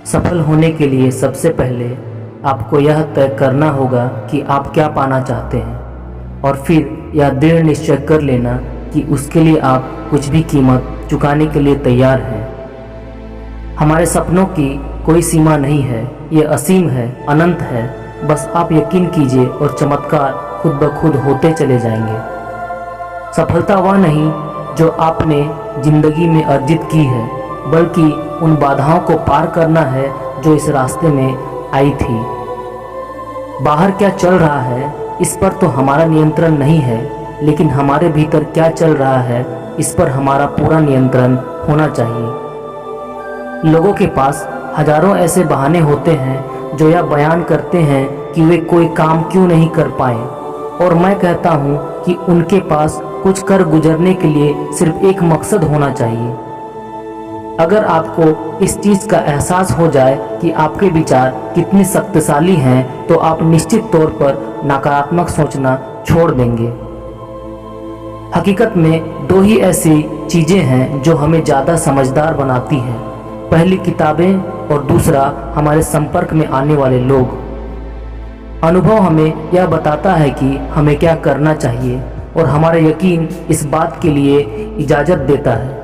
सफल होने के लिए सबसे पहले आपको यह तय करना होगा कि आप क्या पाना चाहते हैं और फिर यह दृढ़ निश्चय कर लेना कि उसके लिए आप कुछ भी कीमत चुकाने के लिए तैयार हैं। हमारे सपनों की कोई सीमा नहीं है, ये असीम है, अनंत है। बस आप यकीन कीजिए और चमत्कार खुद ब खुद होते चले जाएंगे। सफलता वह नहीं जो आपने जिंदगी में अर्जित की है, बल्कि उन बाधाओं को पार करना है जो इस रास्ते में आई थी। बाहर क्या चल रहा है इस पर तो हमारा नियंत्रण नहीं है, लेकिन हमारे भीतर क्या चल रहा है इस पर हमारा पूरा नियंत्रण होना चाहिए। लोगों के पास हजारों ऐसे बहाने होते हैं जो यह बयान करते हैं कि वे कोई काम क्यों नहीं कर पाए, और मैं कहता हूँ कि उनके पास कुछ कर गुजरने के लिए सिर्फ एक मकसद होना चाहिए। अगर आपको इस चीज़ का एहसास हो जाए कि आपके विचार कितने शक्तिशाली हैं, तो आप निश्चित तौर पर नकारात्मक सोचना छोड़ देंगे। हकीकत में दो ही ऐसी चीज़ें हैं जो हमें ज़्यादा समझदार बनाती हैं, पहली किताबें और दूसरा हमारे संपर्क में आने वाले लोग। अनुभव हमें यह बताता है कि हमें क्या करना चाहिए और हमारा यकीन इस बात के लिए इजाज़त देता है।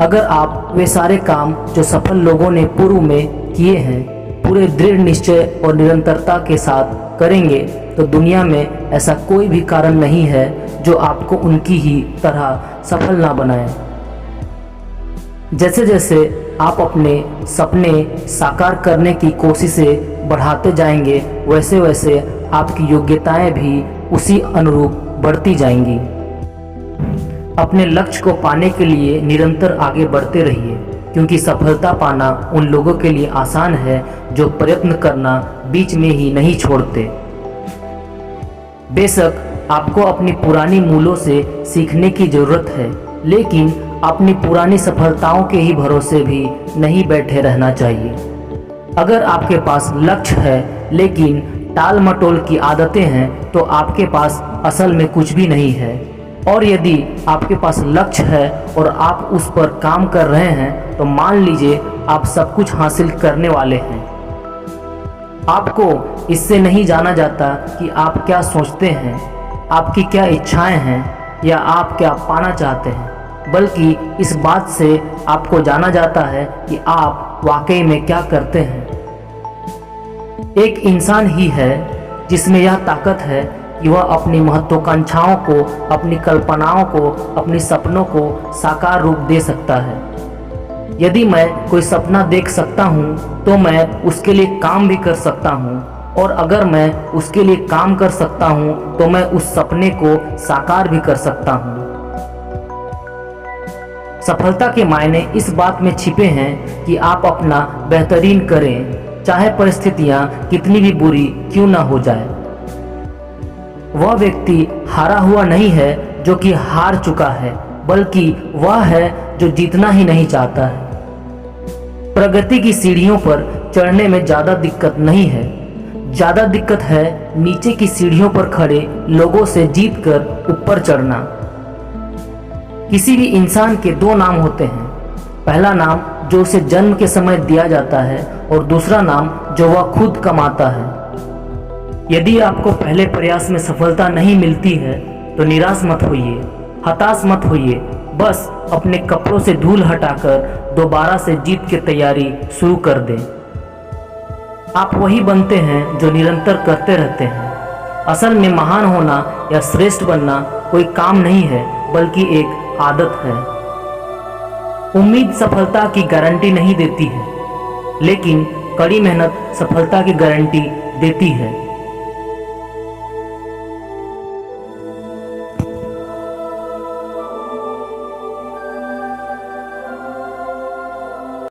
अगर आप वे सारे काम जो सफल लोगों ने पूर्व में किए हैं पूरे दृढ़ निश्चय और निरंतरता के साथ करेंगे, तो दुनिया में ऐसा कोई भी कारण नहीं है जो आपको उनकी ही तरह सफल ना बनाए। जैसे जैसे आप अपने सपने साकार करने की कोशिशें बढ़ाते जाएंगे, वैसे वैसे आपकी योग्यताएं भी उसी अनुरूप बढ़ती जाएंगी। अपने लक्ष्य को पाने के लिए निरंतर आगे बढ़ते रहिए, क्योंकि सफलता पाना उन लोगों के लिए आसान है जो प्रयत्न करना बीच में ही नहीं छोड़ते। बेशक आपको अपनी पुरानी मूलों से सीखने की जरूरत है, लेकिन अपनी पुरानी सफलताओं के ही भरोसे भी नहीं बैठे रहना चाहिए। अगर आपके पास लक्ष्य है लेकिन टाल मटोल की आदतें हैं, तो आपके पास असल में कुछ भी नहीं है। और यदि आपके पास लक्ष्य है और आप उस पर काम कर रहे हैं, तो मान लीजिए आप सब कुछ हासिल करने वाले हैं। आपको इससे नहीं जाना जाता कि आप क्या सोचते हैं, आपकी क्या इच्छाएं हैं या आप क्या पाना चाहते हैं, बल्कि इस बात से आपको जाना जाता है कि आप वाकई में क्या करते हैं। एक इंसान ही है जिसमें यह ताकत है कि वह अपनी महत्वाकांक्षाओं को, अपनी कल्पनाओं को, अपने सपनों को साकार रूप दे सकता है। यदि मैं कोई सपना देख सकता हूँ तो मैं उसके लिए काम भी कर सकता हूँ, और अगर मैं उसके लिए काम कर सकता हूँ तो मैं उस सपने को साकार भी कर सकता हूँ। सफलता के मायने इस बात में छिपे हैं कि आप अपना बेहतरीन करें, चाहे परिस्थितियाँ कितनी भी बुरी क्यों ना हो जाए। वह व्यक्ति हारा हुआ नहीं है जो कि हार चुका है, बल्कि वह है जो जीतना ही नहीं चाहता है। प्रगति की सीढ़ियों पर चढ़ने में ज़्यादा दिक्कत नहीं है, ज़्यादा दिक्कत है नीचे की सीढ़ियों पर खड़े लोगों से जीतकर ऊपर चढ़ना। किसी भी इंसान के दो नाम होते हैं, पहला नाम जो उसे जन्म के समय दिया जाता है और दूसरा नाम जो वह खुद कमाता है। यदि आपको पहले प्रयास में सफलता नहीं मिलती है तो निराश मत होइए, हताश मत होइए। बस अपने कपड़ों से धूल हटाकर दोबारा से जीत की तैयारी शुरू कर दें। आप वही बनते हैं जो निरंतर करते रहते हैं। असल में महान होना या श्रेष्ठ बनना कोई काम नहीं है, बल्कि एक आदत है। उम्मीद सफलता की गारंटी नहीं देती है, लेकिन कड़ी मेहनत सफलता की गारंटी देती है।